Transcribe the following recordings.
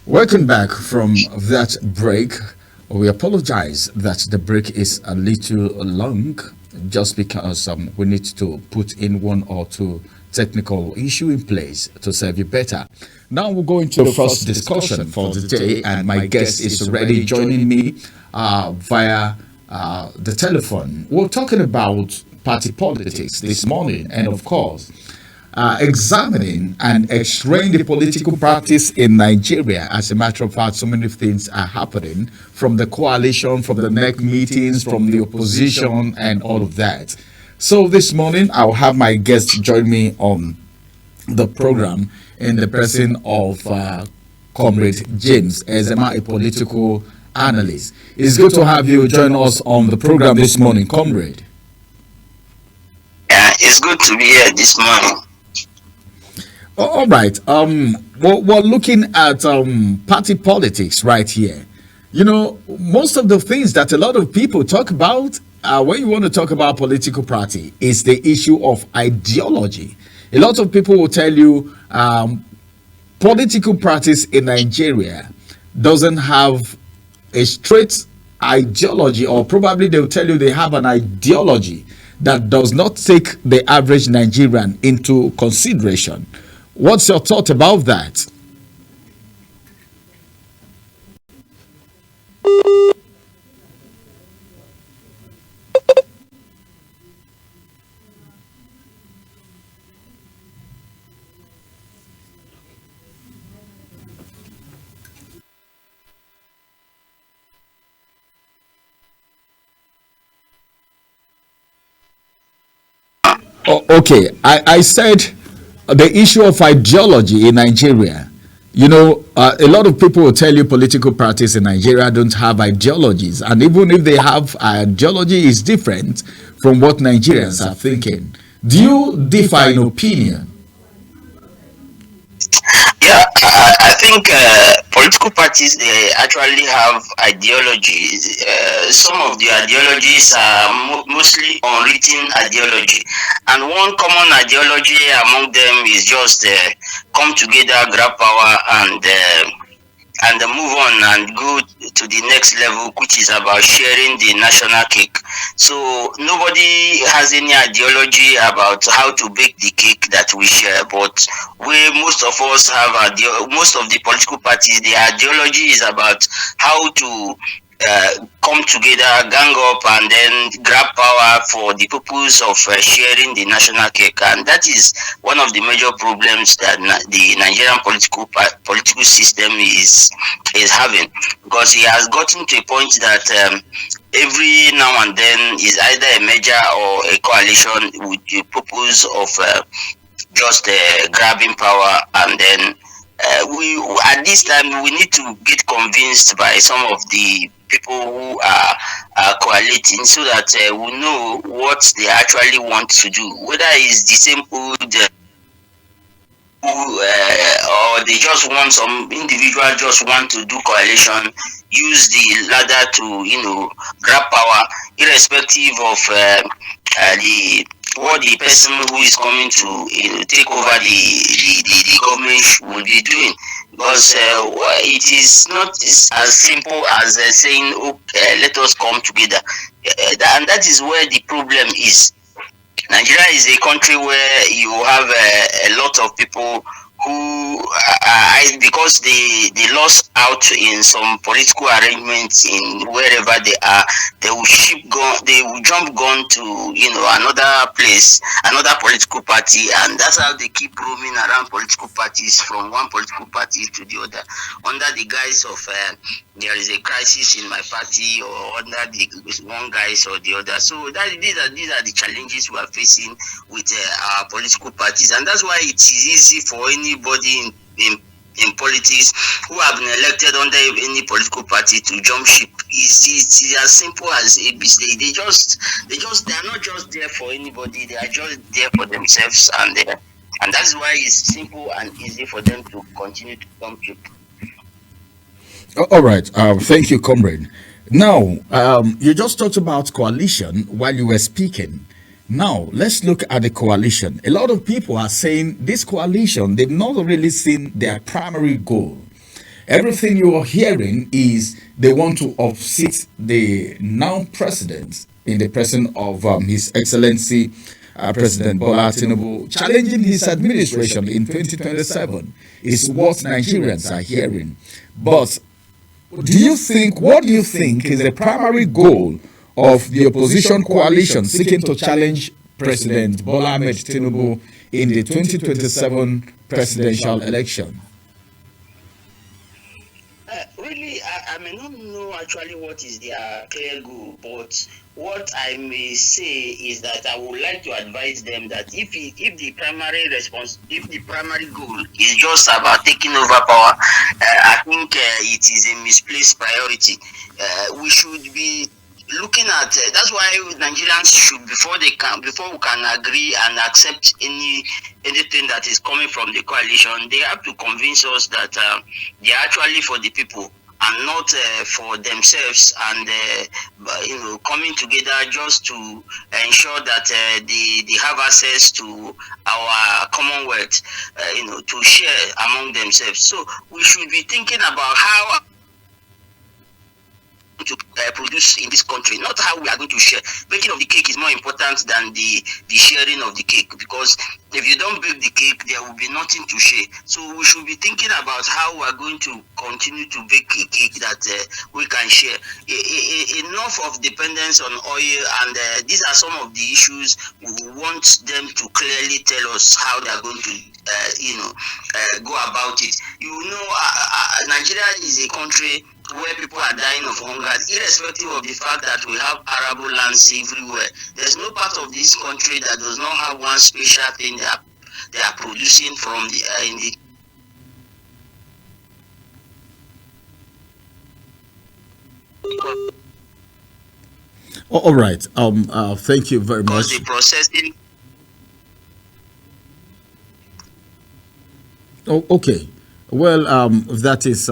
Welcome back from that break. We apologize that the break is a little long just because we need to put in one or two technical issue in place to serve you better. Now we're going to the first discussion for the day, and my guest is already joining me via the telephone. We're talking about party politics this morning, and of course, examining and x-raying the political practice in Nigeria. As a matter of fact, so many things are happening from the coalition, from the NEC meetings, from the opposition, and all of that. So this morning, I'll have my guest join me on the program in the person of Comrade James Ezema, a political analyst. It's good to have you join us on the program this morning, Comrade. Yeah, it's good to be here this morning. All right. We're looking at party politics right here. You know, most of the things that a lot of people talk about when you want to talk about political party is the issue of ideology. A lot of people will tell you political practice in Nigeria doesn't have a straight ideology, or probably they'll tell you they have an ideology that does not take the average Nigerian into consideration. What's your thought about that? Okay, I said the issue of ideology in Nigeria. You know, a lot of people will tell you political parties in Nigeria don't have ideologies, and even if they have ideology, is different from what Nigerians are thinking. Do you differ in opinion? Yeah, I think political parties they actually have ideologies. Some of the ideologies are mostly unwritten ideology, and one common ideology among them is just come together, grab power, and move on and go to the next level, which is about sharing the national cake. So nobody has any ideology about how to bake the cake that we share, but we most of us have most of the political parties. The ideology is about how to come together, gang up, and then grab power for the purpose of sharing the national cake, and that is one of the major problems that the Nigerian political system is having, because it has gotten to a point that every now and then is either a merger or a coalition with the purpose of just grabbing power, and then we at this time we need to get convinced by some of the people who are coaliting, so that we know what they actually want to do, whether it's the same old or they just want, some individual just want to do coalition, use the ladder to grab power, irrespective of the what the person who is coming to take over the government will be doing, because it is not as simple as saying, okay, let us come together, and that is where the problem is. Nigeria is a country where you have a lot of people who, because they lost out in some political arrangements in wherever they are, they will jump gun to another place, another political party, and that's how they keep roaming around political parties from one political party to the other, under the guise of there is a crisis in my party, or under the one guise or the other. So these are the challenges we are facing with our political parties, and that's why it is easy for anybody in politics who have been elected under any political party to jump ship. It's as simple as ABC. They are not just there for anybody. They are just there for themselves, and that's why it's simple and easy for them to continue to jump ship. All right. Thank you, comrade. Now, you just talked about coalition while you were speaking. Now, let's look at the coalition. A lot of people are saying this coalition, they've not really seen their primary goal. Everything you are hearing is they want to offseat the now president in the person of His Excellency President Bola Tinubu, challenging his administration in 2027 is what Nigerians are hearing. But what do you think is the primary goal of the opposition coalition seeking to challenge President Bola Ahmed Tinubu in the 2027 presidential election? Really, I may not know actually what is their clear goal, but what I may say is that I would like to advise them that if the primary goal is just about taking over power, I think it is a misplaced priority. We should be looking at that's why Nigerians should before we can agree and accept anything that is coming from the coalition, they have to convince us that they are actually for the people and not for themselves, and coming together just to ensure that they have access to our commonwealth, to share among themselves. So we should be thinking about how to produce in this country, not how we are going to share. Baking of the cake is more important than the sharing of the cake, because if you don't bake the cake, there will be nothing to share. So we should be thinking about how we are going to continue to bake a cake that we can share. Enough of dependence on oil, and these are some of the issues we want them to clearly tell us how they are going to go about it. Nigeria is a country where people are dying of hunger, irrespective of the fact that we have arable lands everywhere. There's no part of this country that does not have one special thing they are producing from the in the all right. Thank you very much. The processing. Oh, okay. Well, that is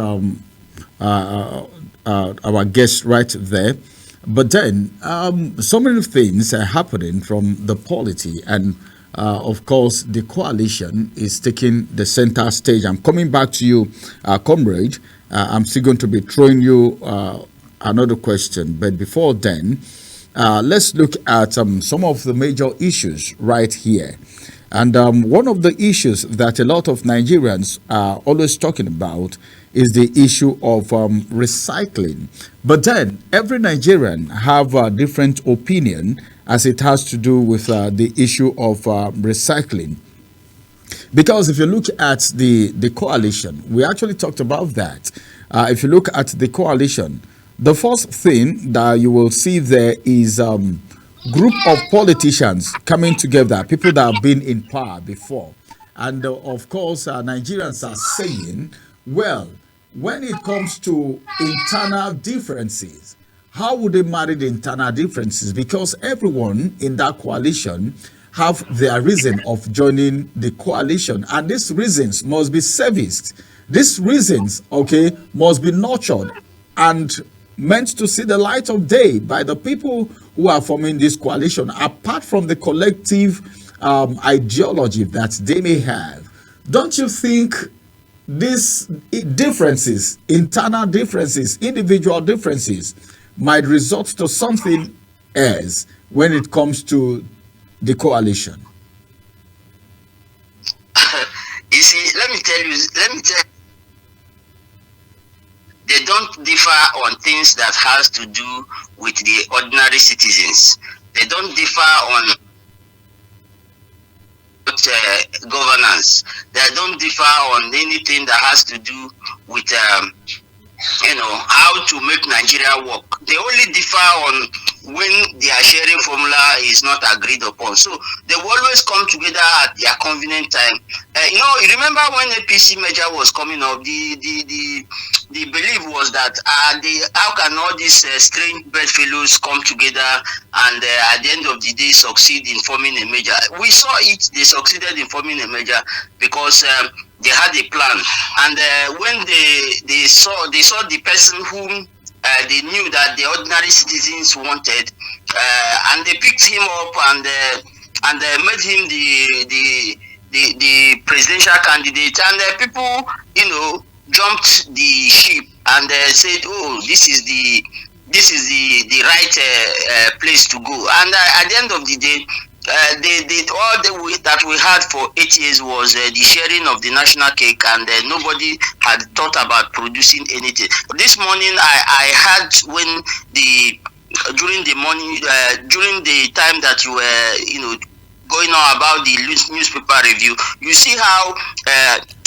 our guest right there. But then, so many things are happening from the polity, and of course, the coalition is taking the center stage. I'm coming back to you, comrade. I'm still going to be throwing you another question, but before then, let's look at some of the major issues right here. And one of the issues that a lot of Nigerians are always talking about is the issue of recycling. But then every Nigerian have a different opinion as it has to do with the issue of recycling. Because if you look at the coalition, we actually talked about that. If you look at the coalition, the first thing that you will see there is group of politicians coming together, people that have been in power before. And of course, Nigerians are saying, well, when it comes to internal differences, how would they manage the internal differences? Because everyone in that coalition have their reason of joining the coalition, and these reasons must be serviced. These reasons, okay, must be nurtured and meant to see the light of day by the people who are forming this coalition, apart from the collective ideology that they may have. Don't you think these differences, internal differences, individual differences, might result to something else when it comes to the coalition? You see, let me tell you, they don't differ on things that has to do with the ordinary citizens. They don't differ on governance. They don't differ on anything that has to do with how to make Nigeria work. They only differ on when their sharing formula is not agreed upon. So they will always come together at their convenient time. You remember when APC merger was coming up, the belief was that how can all these strange bedfellows come together and at the end of the day succeed in forming a merger? We saw it; they succeeded in forming a merger because they had a plan, and when they saw the person whom they knew that the ordinary citizens wanted, and they picked him up and made him the presidential candidate, and people jumped the ship and said, "Oh, this is the right place to go." And at the end of the day, all that we had for 8 years was the sharing of the national cake, and nobody had thought about producing anything. This morning, I had when the during the morning, during the time that you were, going on about the newspaper review, you see how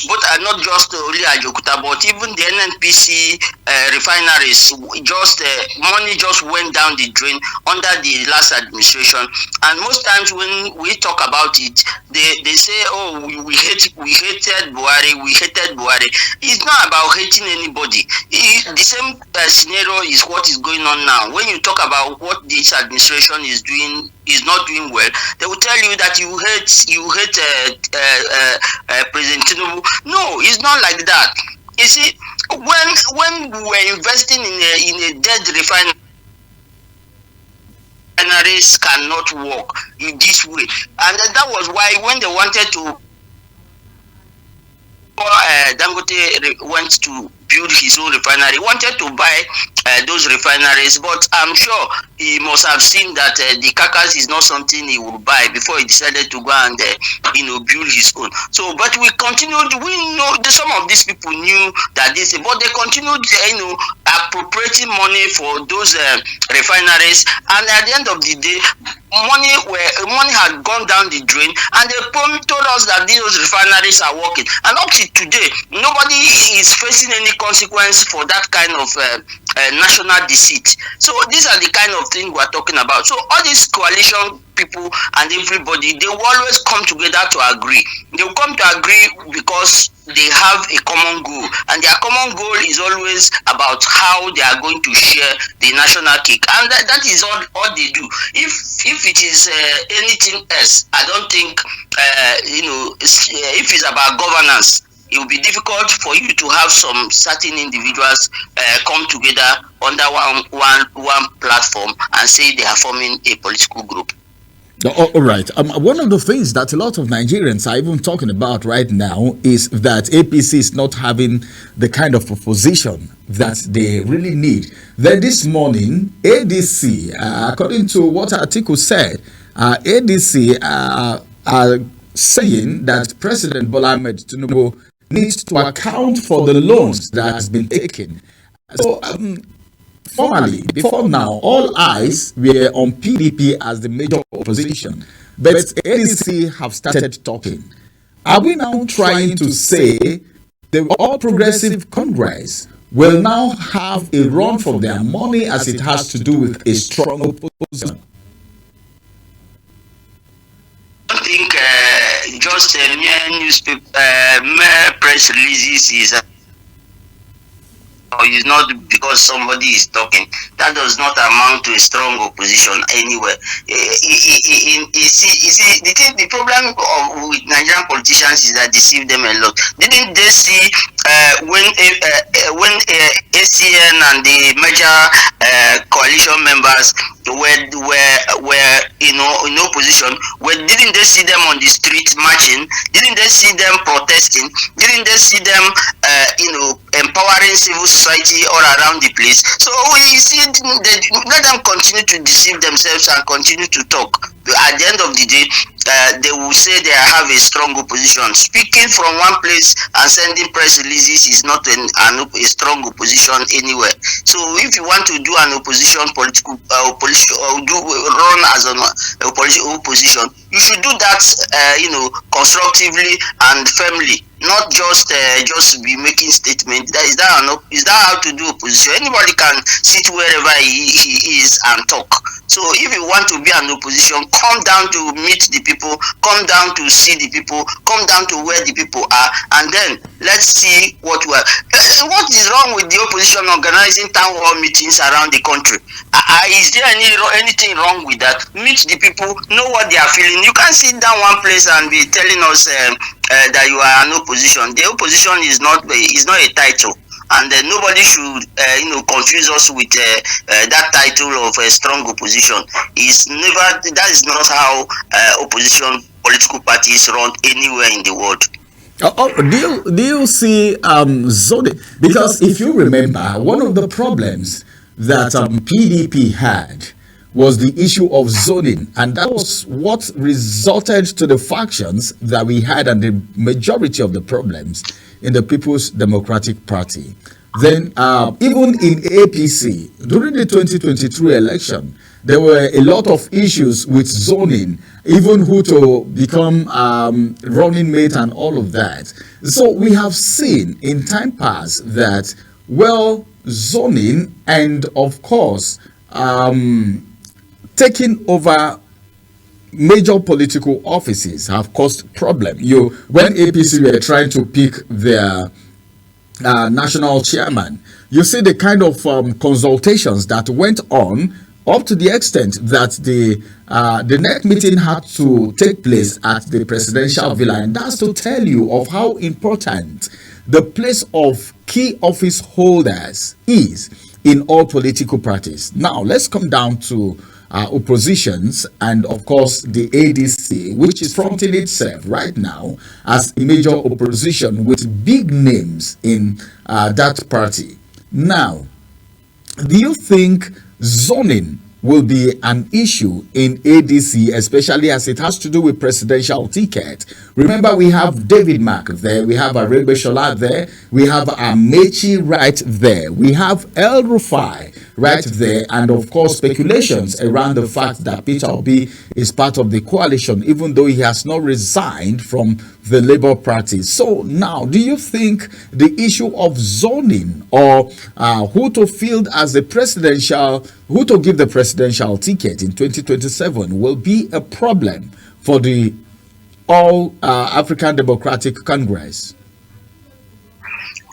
both are not just only Ajokuta, but even the NNPC refineries, just money just went down the drain under the last administration. And most times when we talk about it, they say, "Oh, we hated Buhari, we hated Buhari." It's not about hating anybody. The same scenario is what is going on now. When you talk about what this administration is not doing well, they will tell you that you hate President Tinubu. No, it's not like that. You see, when we were investing in a dead refineries cannot work in this way, and that was why when they wanted to, Dangote went to build his own refinery, wanted to buy those refineries, but I'm sure he must have seen that the carcass is not something he would buy before he decided to go and build his own. So, but we continued. We know some of these people knew that but they continued, appropriating money for those refineries, and at the end of the day, money had gone down the drain, and they told us that those refineries are working, and up to today, nobody is facing any consequence for that kind of national deceit. So these are the kind of things we're talking about. So all these coalition people and everybody, they will always come together to agree. They will come to agree because they have a common goal, and their common goal is always about how they are going to share the national cake, and that is all they do. If it is anything else, I don't think if it's about governance, it will be difficult for you to have some certain individuals come together under one platform and say they are forming a political group. All right. One of the things that a lot of Nigerians are even talking about right now is that APC is not having the kind of opposition that they really need. Then this morning, ADC, according to what Atiku said, ADC are saying that President Bola Ahmed Tinubu needs to account for the loans that has been taken. So, formally, before now, all eyes were on PDP as the major opposition, but ADC have started talking. Are we now trying to say the All Progressive Congress will now have a run for their money as it has to do with a strong opposition? I think just mere newspaper, mere press releases is not because somebody is talking. That does not amount to a strong opposition anywhere. You see, the problem with Nigerian politicians is that they deceive them a lot. Didn't they see when ACN and the major coalition members were in opposition? Didn't they see them on the street marching? Didn't they see them protesting? Didn't they see them empowering civil society all around the place? So we see, let them continue to deceive themselves and continue to talk. At the end of the day, they will say they have a strong opposition. Speaking from one place and sending press releases is not a strong opposition anywhere. So if you want to do an opposition run as a political opposition, you should do that constructively and firmly, not just be making statements. Is that how to do opposition? Anybody can sit wherever he is and talk. So if you want to be an opposition, come down to meet the people, come down to see the people, come down to where the people are, and then let's see what is wrong with the opposition organizing town hall meetings around the country. Is there anything wrong with that? Meet the people, know what they are feeling. You can't sit down one place and be telling us that you are an opposition. The opposition is not a title. And nobody should, confuse us with that title of a strong opposition. That is not how opposition political parties run anywhere in the world. Do you see zoning? Because if you remember, one of the problems that PDP had was the issue of zoning, and that was what resulted to the factions that we had and the majority of the problems in the People's Democratic Party. Then, even in APC, during the 2023 election, there were a lot of issues with zoning, even who to become running mate and all of that. So we have seen in time past that, well, zoning and of course taking over major political offices have caused problem. When APC were trying to pick their national chairman, you see the kind of consultations that went on, up to the extent that the next meeting had to take place at the presidential villa. And that's to tell you of how important the place of key office holders is in all political parties. Now let's come down to oppositions, and of course the ADC, which is fronting itself right now as a major opposition with big names in that party. Now, do you think zoning will be an issue in ADC, especially as it has to do with presidential ticket? Remember, we have David Mark there, we have Aregbesola there, we have Amechi right there, we have El Rufai right there, and of course speculations around the fact that Peter Obi is part of the coalition, even though he has not resigned from the Labour Party. So now, do you think the issue of zoning, or who to field as the presidential, who to give the presidential ticket in 2027 will be a problem for the All African Democratic Congress?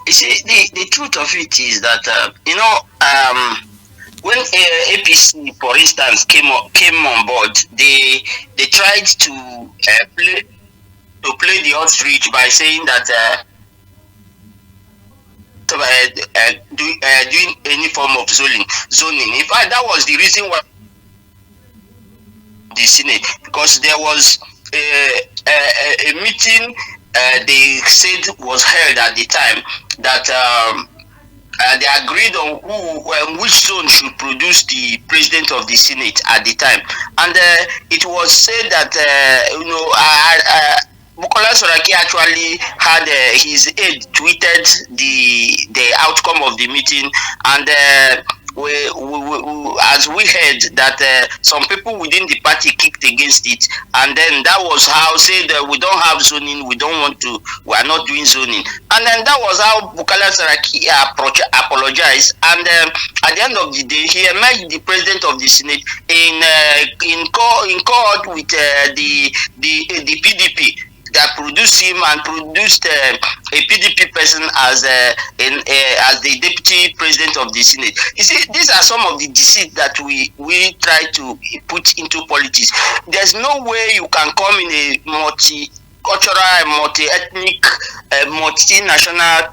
You see, the truth of it is that when APC, for instance, came on board, they tried to play the ostrich by saying that doing any form of zoning. In fact, that was the reason why the Senate, because there was a meeting they said was held at the time that they agreed on which zone should produce the president of the Senate at the time, and it was said that Bukola Saraki actually had his aide tweeted the outcome of the meeting, and as we heard that some people within the party kicked against it, and then that was how said we don't have zoning, we are not doing zoning, and then that was how Bukola Saraki apologized, and at the end of the day he emerged the president of the Senate in court with the PDP that produced him and produced a PDP person as the deputy president of the Senate. You see, these are some of the deceit that we try to put into politics. There's no way you can come in a multi-cultural, multi-ethnic, multinational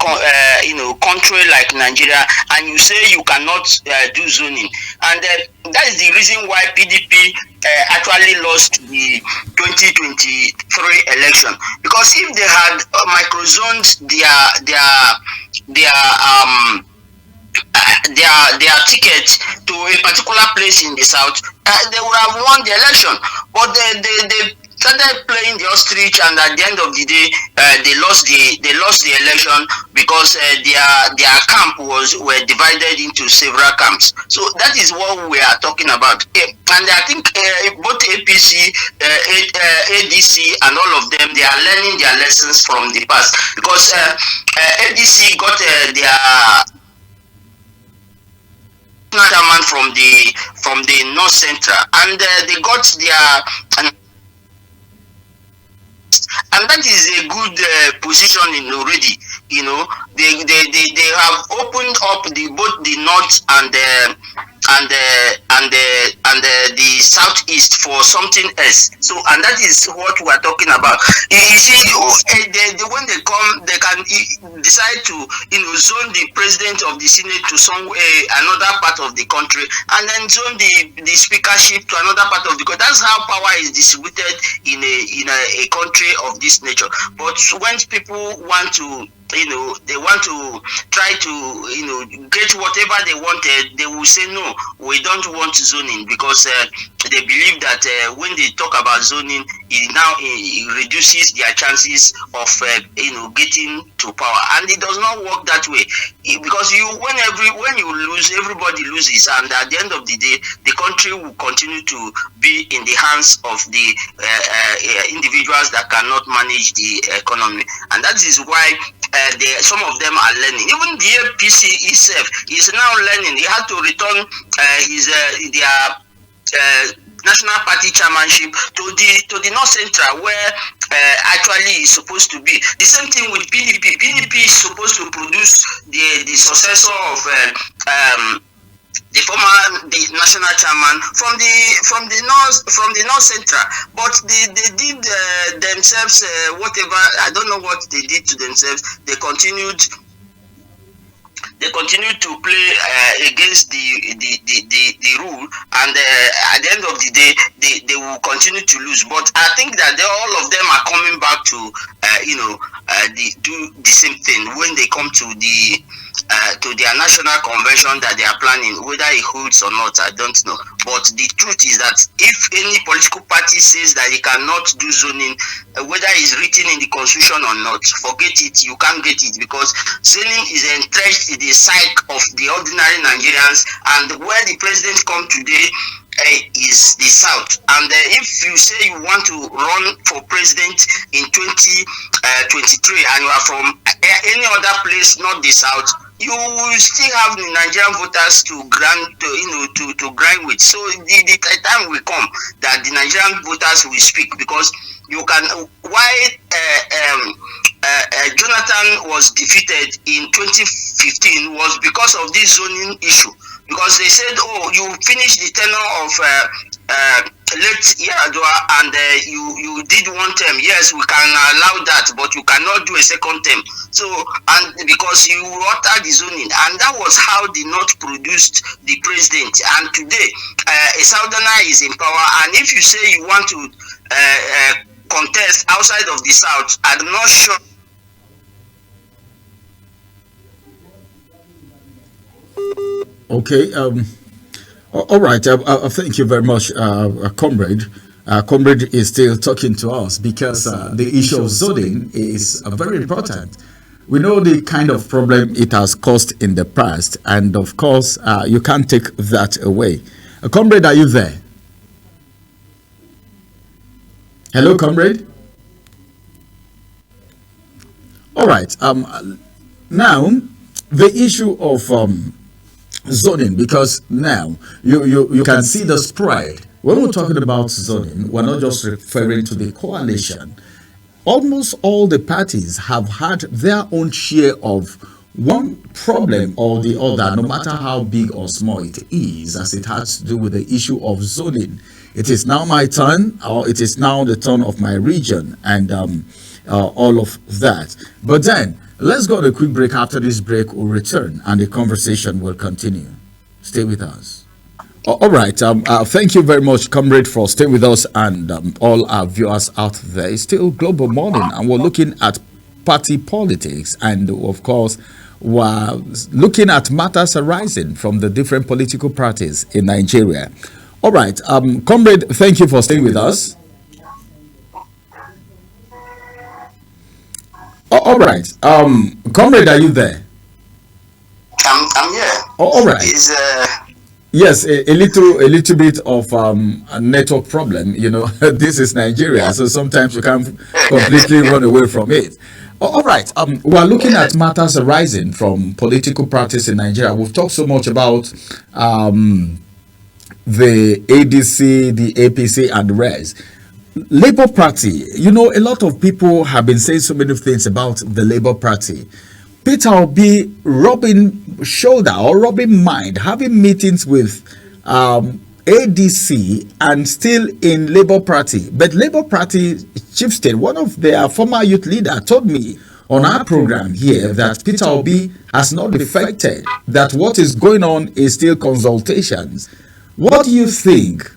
country like Nigeria, and you say you cannot do zoning, and that is the reason why PDP actually lost the 2023 election, because if they had microzoned their ticket to a particular place in the south, they would have won the election, but they started playing the ostrich, and at the end of the day they lost the election because their camp were divided into several camps. So that is what we are talking about, and I think both APC, ADC and all of them, they are learning their lessons from the past, because ADC got their chairman from the North Central, and they got their and that is a good positioning already. They have opened up both the north and the southeast for something else. So, and that is what we are talking about. You see, when they come, they can decide to zone the president of the senate to another part of the country, and then zone the speakership to another part of the country. That's how power is distributed in a country of this nature. But when people want to they want to try to get whatever they wanted, they will say no, we don't want zoning, because they believe that when they talk about zoning, it reduces their chances of getting to power, and it does not work that way. Because when you lose, everybody loses, and at the end of the day, the country will continue to be in the hands of the individuals that cannot manage the economy. And that is why some of them are learning. Even the APC itself is now learning. He had to return their national party chairmanship to the North Central, where actually is supposed to be. The same thing with PDP. PDP is supposed to produce the successor of the national chairman from the North Central, but they did themselves whatever. I don't know what they did to themselves. They continued to play against the rule, and at the end of the day, they will continue to lose. But I think that all of them are coming back to do the same thing when they come to their national convention that they are planning. Whether it holds or not, I don't know. But the truth is that if any political party says that it cannot do zoning, whether it's written in the constitution or not, forget it. You can't get it, because zoning is entrenched in the psyche of the ordinary Nigerians, and where the president come today is the South. And if you say you want to run for president in 2023 and you are from any other place, not the South, you will still have the Nigerian voters to grind with. So the time will come that the Nigerian voters will speak, because you can. Why Jonathan was defeated in 2015 was because of this zoning issue. Because they said, oh, you finished the tenure of late Yar'Adua, and you did one term. Yes, we can allow that, but you cannot do a second term. So, and because you altered the zoning, and that was how the North produced the president. And today, a Southerner is in power, and if you say you want to contest outside of the South, I'm not sure. Okay. All right. Thank you very much, comrade. Comrade is still talking to us, because the issue of zoning is very important. We know the kind of problem it has caused in the past, and of course, you can't take that away. Comrade, are you there? Hello, comrade. All right. Now, the issue of zoning, because now you can see the spread. When we're talking about zoning, we're not just referring to the coalition. Almost all the parties have had their own share of one problem or the other, no matter how big or small it is, as it has to do with the issue of zoning. It is now my turn, or it is now the turn of my region, and all of that. But then, let's go to a quick break. After this break, we'll return and the conversation will continue. Stay with us. All right. Thank you very much, comrade, for staying with us, and all our viewers out there. It's still Global Morning, and we're looking at party politics, and of course, we're looking at matters arising from the different political parties in Nigeria. All right. Comrade, thank you for staying with us. All right. Comrade, are you there? I'm here. All right. Yes, a little bit of a network problem. You know, this is Nigeria, so sometimes you can't completely run away from it. All right. We're looking at matters arising from political parties in Nigeria. We've talked so much about the ADC, the APC, and the rest. Labour Party, you know, a lot of people have been saying so many things about the Labour Party. Peter Obi rubbing shoulder or rubbing mind, having meetings with ADC and still in Labour Party. But Labour Party chieftain, one of their former youth leader, told me on our program here that Peter Obi has not defected, that what is going on is still consultations. What do you think?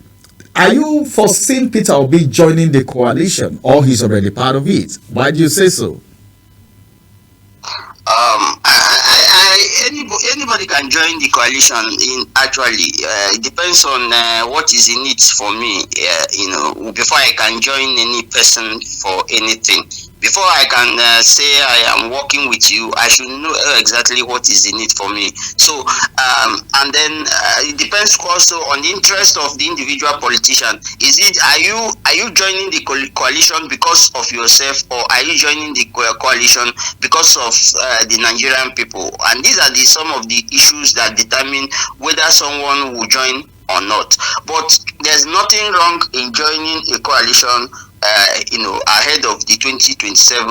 Are you foreseeing Peter Obi joining the coalition, or he's already part of it? Why do you say so? Anybody can join the coalition. It depends on what is in it for me. Before I can join any person for anything, before I can say I am working with you, I should know exactly what is in it for me. So, and then it depends also on the interest of the individual politician. Are you joining the coalition because of yourself, or are you joining the coalition because of the Nigerian people? And these are some of the issues that determine whether someone will join or not. But there's nothing wrong in joining a coalition ahead of the 2027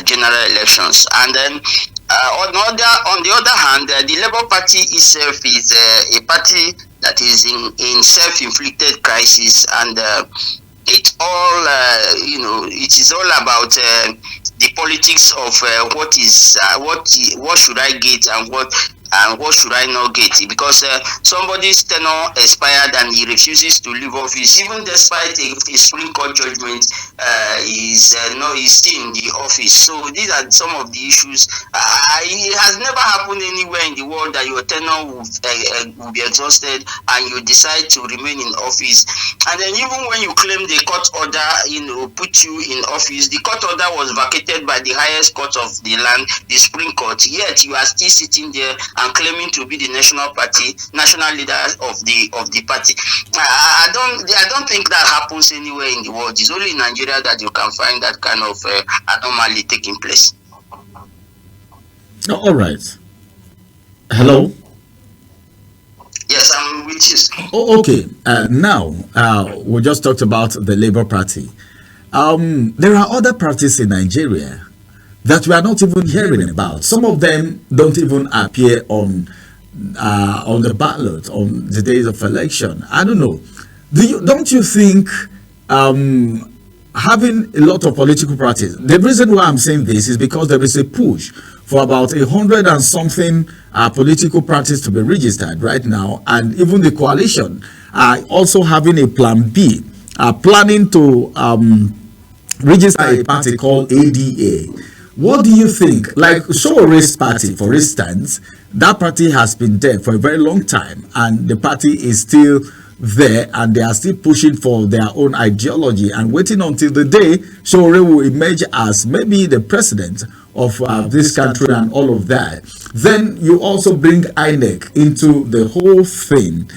general elections. And then on the other hand, the Labour Party itself is a party that is in self-inflicted crisis, and it is all about the politics of what should I get and what should I not get, because somebody's tenure expired and he refuses to leave office, even despite a Supreme Court judgment, is still in the office. So these are some of the issues. It has never happened anywhere in the world that your tenure will be exhausted and you decide to remain in office. And then even when you claim the court order, put you in office, the court order was vacated by the highest court of the land, the Supreme Court. Yet you are still sitting there and claiming to be the national leader of the party. I don't think that happens anywhere in the world. It's only in Nigeria that you can find that kind of anomaly taking place. All right. Hello. Yes, I'm with you. Oh, okay. Now we just talked about the Labour Party. There are other parties in Nigeria that we are not even hearing about. Some of them don't even appear on the ballot on the days of election. I don't know. Don't you think having a lot of political parties, the reason why I'm saying this is because there is a push for about 100 and something political parties to be registered right now, and even the coalition are also having a plan B, planning to register a party called ADA. What do you think? Like Showore's party, for instance, that party has been there for a very long time, and the party is still there, and they are still pushing for their own ideology and waiting until the day Showore will emerge as maybe the president of this country and all of that. Then you also bring INEC into the whole thing.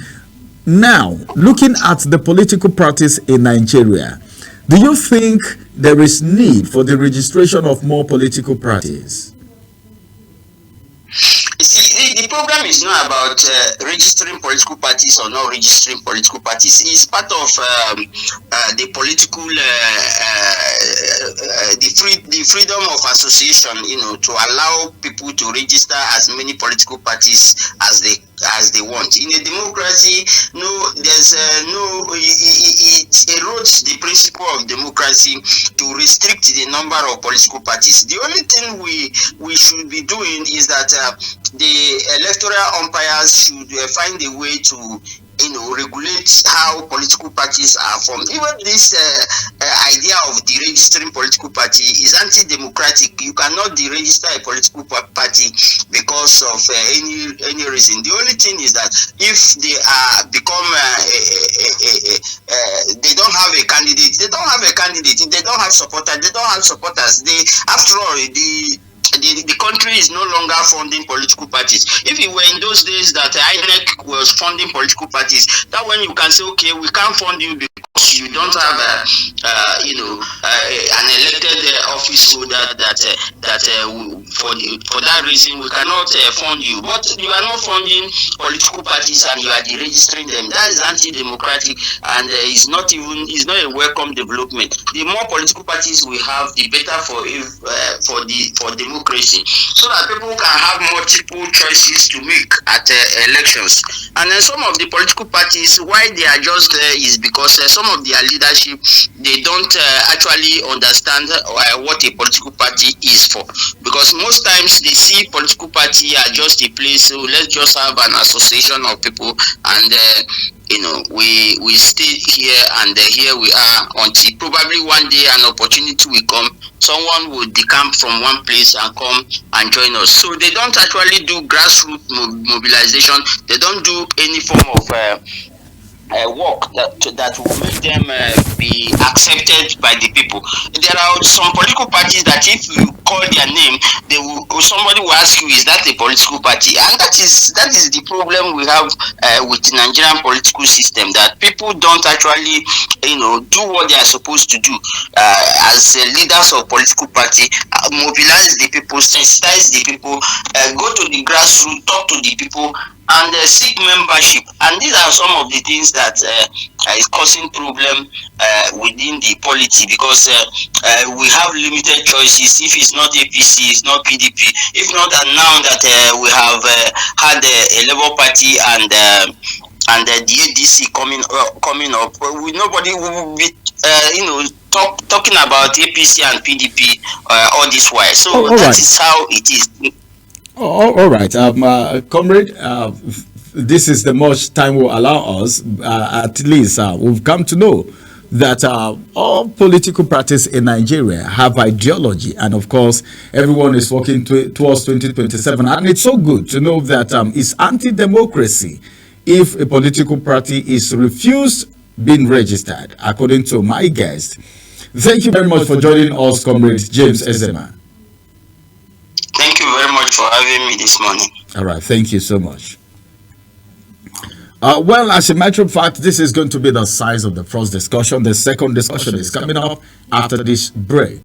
Now, looking at the political parties in Nigeria, do you think there is need for the registration of more political parties? You see, the program is not about registering political parties or not registering political parties. It's part of the political, the freedom of association, to allow people to register as many political parties as they want. In a democracy, it erodes the principle of democracy to restrict the number of political parties. The only thing we should be doing is that the electoral umpires should find a way to regulate how political parties are formed. Even this idea of deregistering political party is anti-democratic. You cannot deregister a political party because of any reason. The only thing is that if they become they don't have a candidate. They don't have a candidate. If they don't have supporters, they don't have supporters. After all, the country is no longer funding political parties. If it were in those days that INEC was funding political parties, that when you can say, okay, we can't fund you because you don't have an elected office holder that for that reason we cannot fund you. But you are not funding political parties and you are deregistering them. That is anti-democratic, and it's not a welcome development. The more political parties we have, the better for democracy democracy, so that people can have multiple choices to make at elections. And then some of the political parties, why they are just there is because some of their leadership, they don't actually understand what a political party is for. Because most times they see political party are just a place, so let's just have an association of people, and we stay here, and here we are until probably one day an opportunity will come, someone will decamp from one place and come and join us. So they don't actually do grassroots mobilization. They don't do any form of work that will make them be accepted by the people. There are some political parties that if you call their name, somebody will ask you, is that a political party? And that is the problem we have with the Nigerian political system, that people don't actually do what they are supposed to do as leaders of political party. Mobilize the people, sensitize the people, go to the grassroots, talk to the people, and seek membership. And these are some of the things that is causing problem within the polity, because we have limited choices. If it's not APC, it's not PDP. If not, and now that we have had a Labour Party and the ADC coming up, nobody will be talking about APC and PDP all this while. So that is how it is. All right, comrade, this is the much time will allow us. At least we've come to know that all political parties in Nigeria have ideology, and of course, everyone is working towards 2027. And it's so good to know that it's anti-democracy if a political party is refused being registered, according to my guest. Thank you very much for joining us, Comrade James Ezema. Thank you very much for having me this morning. All right, thank you so much. Well, as a matter of fact, this is going to be the size of the first discussion. The second discussion is coming up after this break.